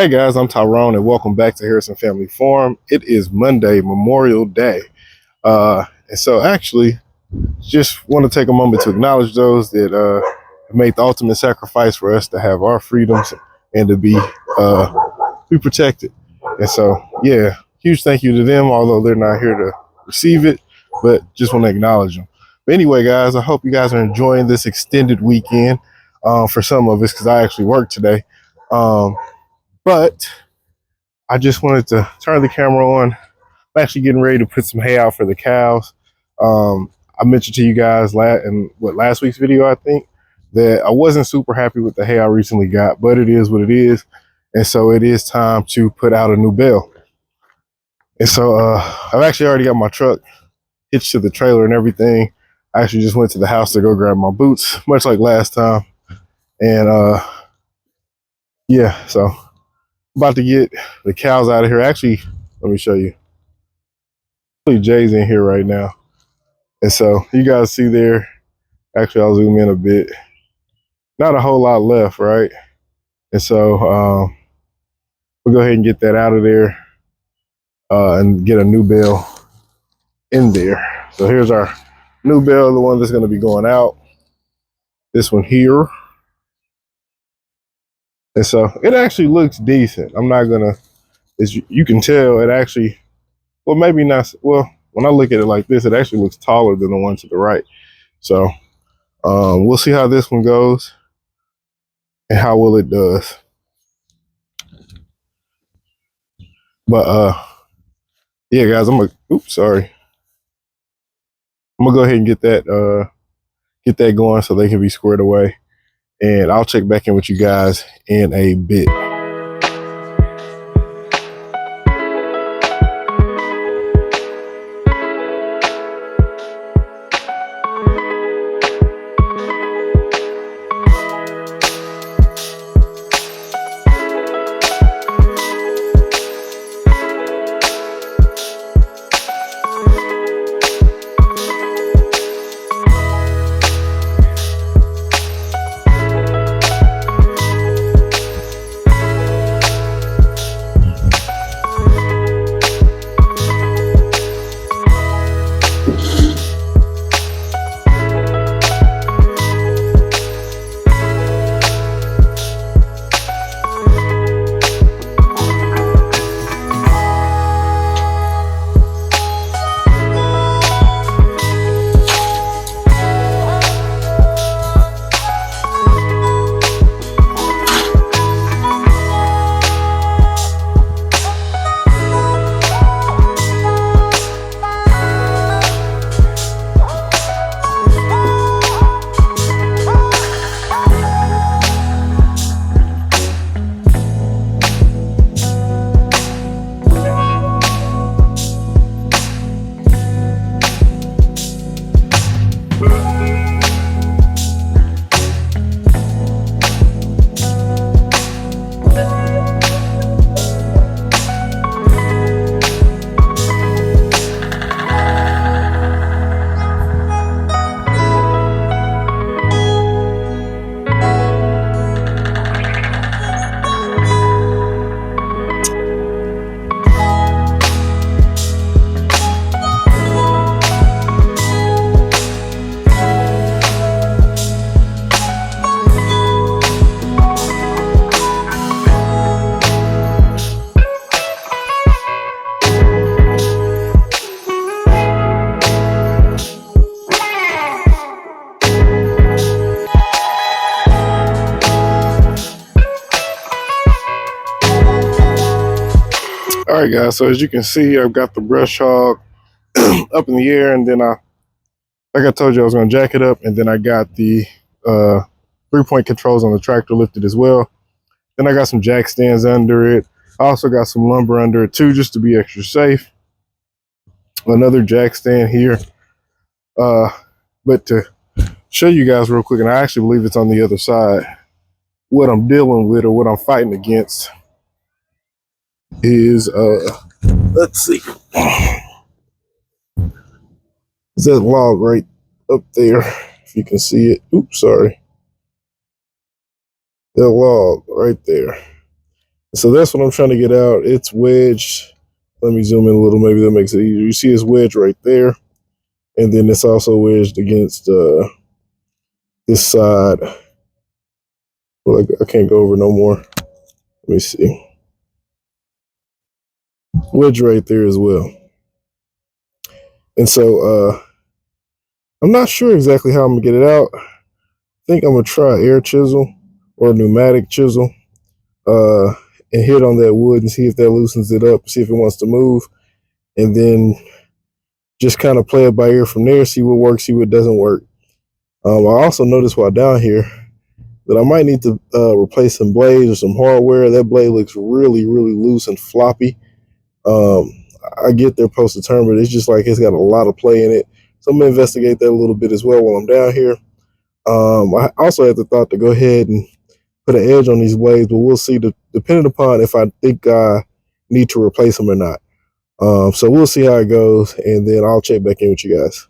Hey guys, I'm Tyrone and welcome back to Harrison Family Farm. It is Monday, Memorial Day. And so actually just want to take a moment to acknowledge those that have made the ultimate sacrifice for us to have our freedoms and to be protected. And so yeah, huge thank you to them, although they're not here to receive it, but just want to acknowledge them. But anyway, guys, I hope you guys are enjoying this extended weekend. For some of us, because I actually work today. But I just wanted to turn the camera on. I'm actually getting ready to put some hay out for the cows. I mentioned to you guys last week's video, I think, that I wasn't super happy with the hay I recently got, but it is what it is. And so it is time to put out a new bale. And so I've actually already got my truck hitched to the trailer and everything. I actually just went to the house to go grab my boots, much like last time. And yeah, so about to get the cows out of here. Actually, let me show you. Jay's in here right now. And so you guys see there, actually I'll zoom in a bit. Not a whole lot left, right? And so we'll go ahead and get that out of there and get a new bale in there. So here's our new bale, the one that's gonna be going out. This one here. And so it actually looks decent. I'm not gonna, as you can tell, it actually, well, maybe not, well, when I look at it like this, it actually looks taller than the one to the right. So we'll see how this one goes and how well it does. But yeah, guys, I'm gonna go ahead and get that going so they can be squared away. And I'll check back in with you guys in a bit. All right, guys, so as you can see, I've got the brush hog up in the air, and then like I told you, I was going to jack it up, and then I got the 3-point controls on the tractor lifted as well. Then I got some jack stands under it. I also got some lumber under it too, just to be extra safe. Another jack stand here. But to show you guys real quick, and I actually believe it's on the other side, what I'm dealing with or what I'm fighting against is let's see, is that log right up there, if you can see it. Oops, sorry. That log right there. So that's what I'm trying to get out. It's wedged. Let me zoom in a little. Maybe that makes it easier. You see it's wedged right there. And then it's also wedged against this side. Well, I can't go over no more. Let me see. Wedge right there as well. And so I'm not sure exactly how I'm gonna get it out. I think I'm gonna try air chisel or pneumatic chisel uh, and hit on that wood and see if that loosens it up, see if it wants to move, and then just kind of play it by ear from there, see what works, see what doesn't work. I also noticed while down here that I might need to replace some blades or some hardware. That blade looks really, really loose and floppy. Um, I get their post to turn, but it's just like it's got a lot of play in it. So I'm gonna investigate that a little bit as well while I'm down here. I also had the thought to go ahead and put an edge on these blades, but we'll see, depending upon if I think I need to replace them or not. So we'll see how it goes, and then I'll check back in with you guys.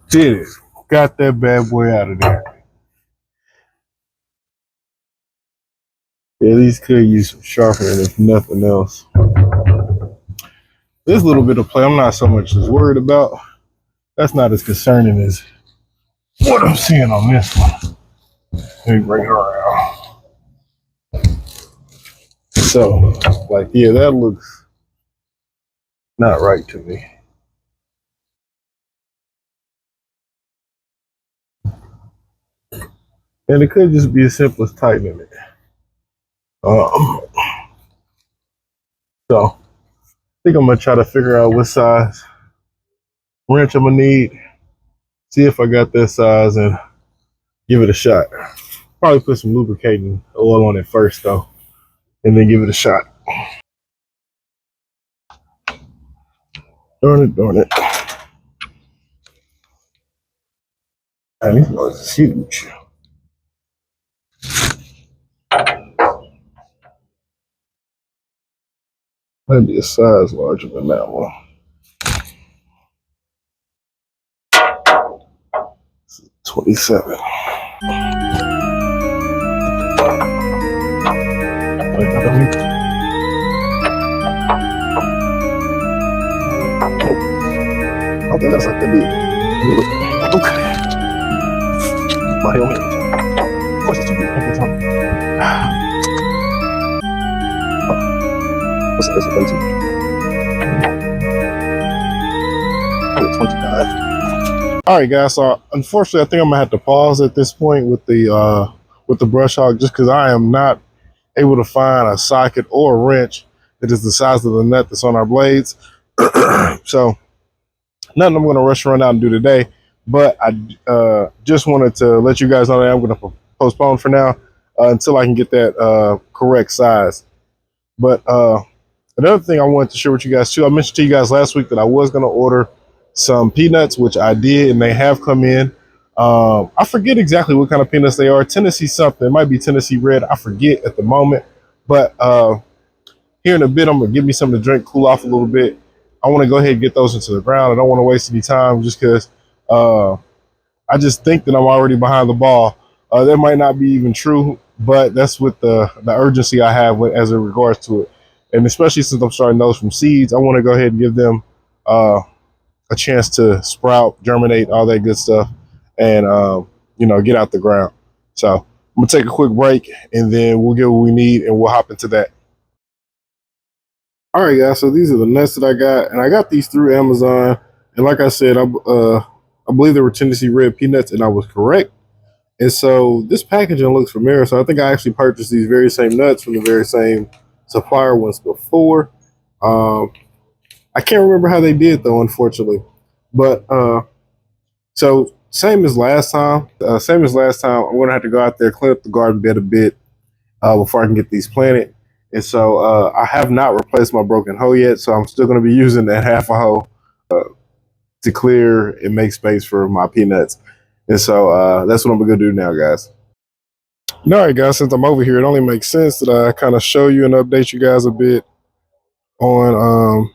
Did it. Got that bad boy out of there. Yeah, these could use some sharpening if nothing else. This little bit of play I'm not so much as worried about. That's not as concerning as what I'm seeing on this one. Let me bring her around. So, like, yeah, that looks not right to me. And it could just be as simple as tightening it. So, I think I'm gonna try to figure out what size wrench I'm gonna need. See if I got that size and give it a shot. Probably put some lubricating oil on it first though, and then give it a shot. Darn it, darn it. Man, these noise is huge. Might be a size larger than that one. 27. Wait, okay, that's like the deal. Okay. My helmet. Of course, it's too big. What's that? That's 22. 25. All right, guys. So unfortunately, I think I'm gonna have to pause at this point with the brush hog, just because I am not able to find a socket or a wrench that is the size of the nut that's on our blades. So nothing I'm going to rush around out and do today. But I just wanted to let you guys know that I'm going to postpone for now until I can get that correct size. But another thing I wanted to share with you guys too, I mentioned to you guys last week that I was going to order some peanuts, which I did, and they have come in. I forget exactly what kind of peanuts they are. Tennessee something. It might be Tennessee Red. I forget at the moment. But here in a bit, I'm going to give me something to drink, cool off a little bit. I want to go ahead and get those into the ground. I don't want to waste any time just because I just think that I'm already behind the ball. That might not be even true, but that's with the urgency I have as it regards to it. And especially since I'm starting those from seeds, I want to go ahead and give them a chance to sprout, germinate, all that good stuff, and get out the ground. So I'm gonna take a quick break, and then we'll get what we need, and we'll hop into that. All right, guys. So these are the nuts that I got, and I got these through Amazon. And like I said, I believe they were Tennessee Red peanuts, and I was correct. And so this packaging looks familiar. So I think I actually purchased these very same nuts from the very same supplier once before. Um, I can't remember how they did though, unfortunately. But so same as last time. Same as last time. I'm gonna have to go out there, clean up the garden bed a bit before I can get these planted. And so I have not replaced my broken hoe yet, so I'm still going to be using that half a hoe to clear and make space for my peanuts. And so that's what I'm going to do now, guys. All right, guys, since I'm over here, it only makes sense that I kind of show you and update you guys a bit on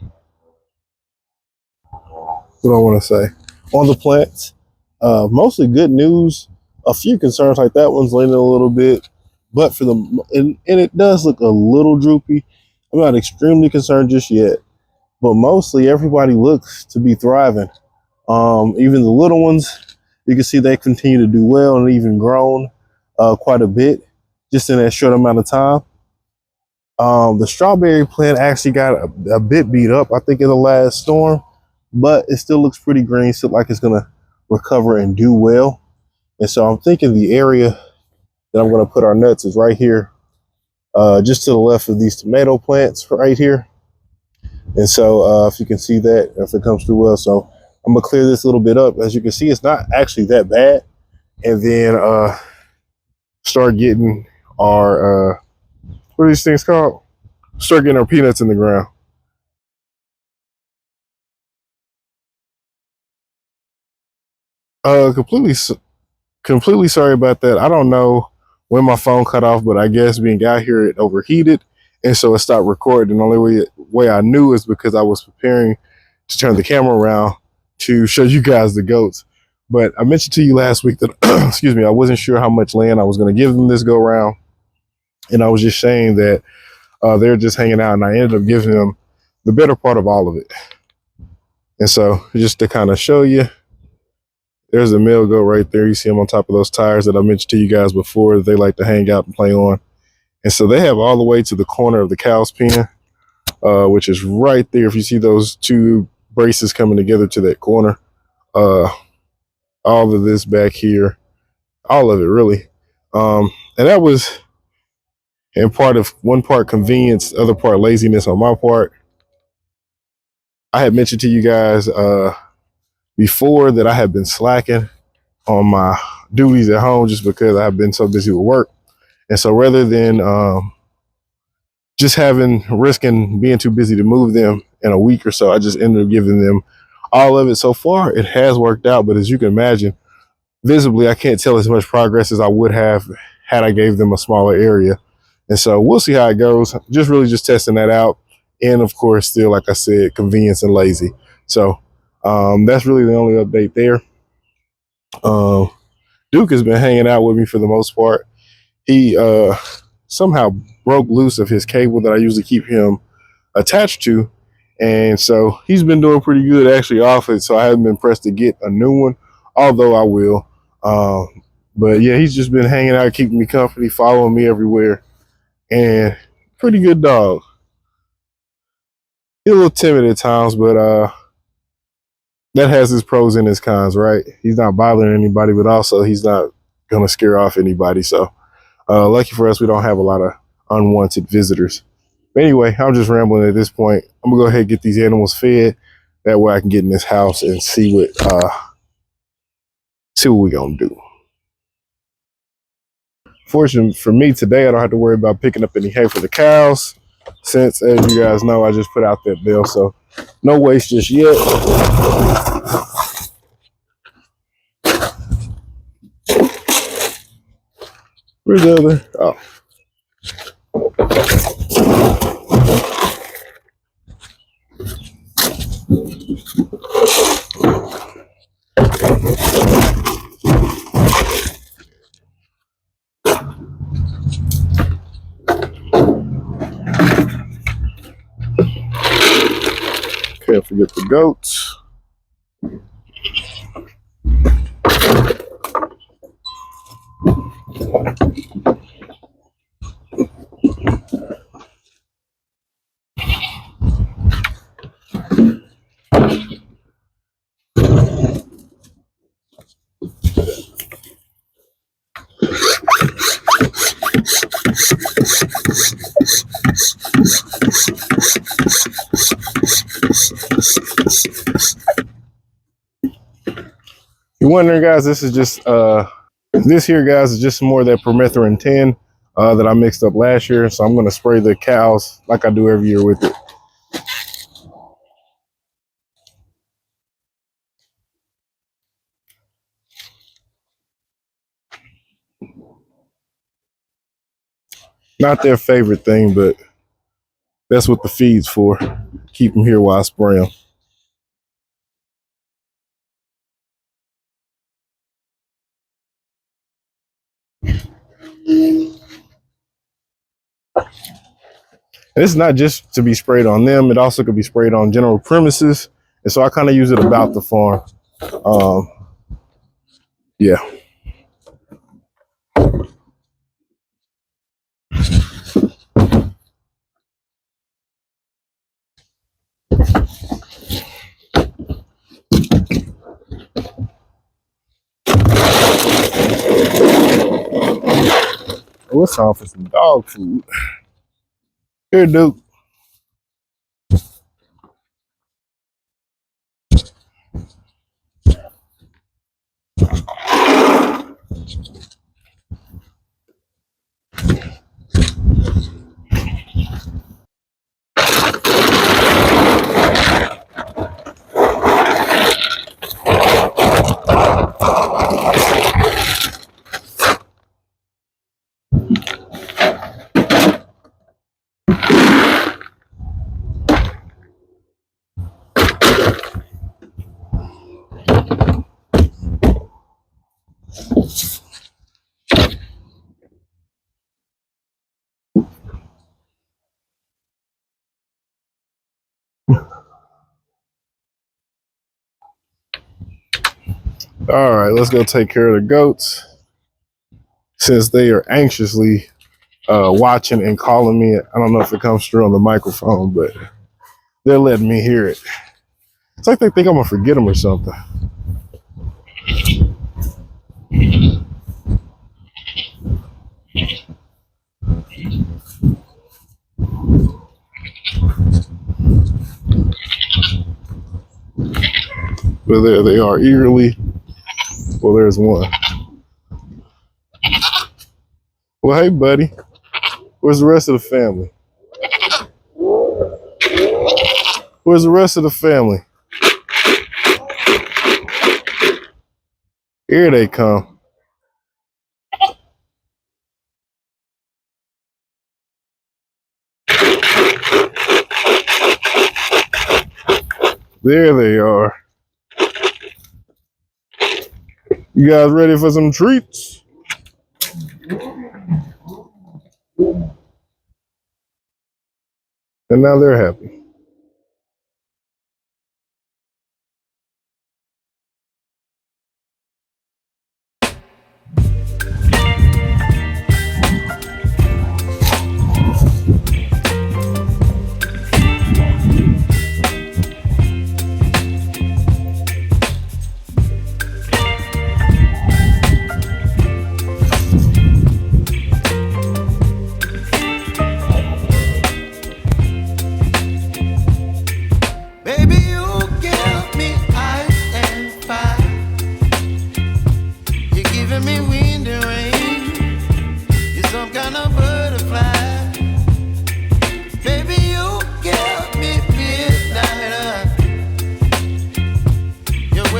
what I want to say on the plants. Mostly good news. A few concerns like that one's leaning a little bit, but for the and it does look a little droopy. I'm not extremely concerned just yet, but mostly everybody looks to be thriving. Even the little ones, you can see they continue to do well and even grown quite a bit just in that short amount of time. The strawberry plant actually got a bit beat up, I think, in the last storm, but it still looks pretty green, still like it's gonna recover and do well. And so I'm thinking the area that I'm gonna put our nuts is right here, just to the left of these tomato plants right here. And so if you can see that, if it comes through well, so I'm gonna clear this a little bit up. As you can see, it's not actually that bad. And then start getting our, what are these things called? Start getting our peanuts in the ground. Completely sorry about that. I don't know when my phone cut off, but I guess being out here, it overheated. And so it stopped recording. The only way I knew is because I was preparing to turn the camera around to show you guys the goats. But I mentioned to you last week that, excuse me, I wasn't sure how much land I was going to give them this go round. And I was just saying that they're just hanging out, and I ended up giving them the better part of all of it. And so just to kind of show you, there's a male goat right there. You see him on top of those tires that I mentioned to you guys before that they like to hang out and play on. And so they have all the way to the corner of the cow's pen, which is right there. If you see those two braces coming together to that corner, all of this back here, all of it really. And that was in part of one part convenience, other part laziness on my part. I had mentioned to you guys before that I had been slacking on my duties at home just because I have been so busy with work. And so rather than just risking being too busy to move them in a week or so, I just ended up giving them all of it. So far, it has worked out. But as you can imagine, visibly, I can't tell as much progress as I would have had I gave them a smaller area. And so we'll see how it goes. Just testing that out. And of course, still, like I said, convenience and lazy. So that's really the only update there. Duke has been hanging out with me for the most part. He somehow broke loose of his cable that I usually keep him attached to. And so he's been doing pretty good actually off it. So I haven't been pressed to get a new one, although I will. But yeah, he's just been hanging out, keeping me company, following me everywhere. And pretty good dog. He's a little timid at times, but that has its pros and its cons, right? He's not bothering anybody, but also he's not gonna scare off anybody. So lucky for us, we don't have a lot of unwanted visitors. But anyway, I'm just rambling at this point. I'm gonna go ahead and get these animals fed. That way I can get in this house and see what we're gonna do. Fortunately for me today, I don't have to worry about picking up any hay for the cows, since as you guys know, I just put out that bale, so no waste just yet. Where's the other? Oh. Can't forget the goats. You're wondering, guys, this is just this here, guys, is just some more of that permethrin 10 that I mixed up last year. So I'm going to spray the cows like I do every year with it. Not their favorite thing, but that's what the feed's for. Keep them here while I spray them. It's not just to be sprayed on them. It also could be sprayed on general premises. And so I kind of use it about the farm. Yeah. Oh, it's time for some dog food. Here, Duke. All right, let's go take care of the goats since they are anxiously watching and calling me. I don't know if it comes through on the microphone, but they're letting me hear it. It's like they think I'm gonna forget them or something. But there they are eagerly. Well, there's one. Well, hey, buddy. Where's the rest of the family? Where's the rest of the family? Here they come. There they are. You guys ready for some treats? And now they're happy.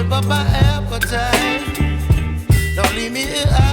whip up my appetite. Don't leave me here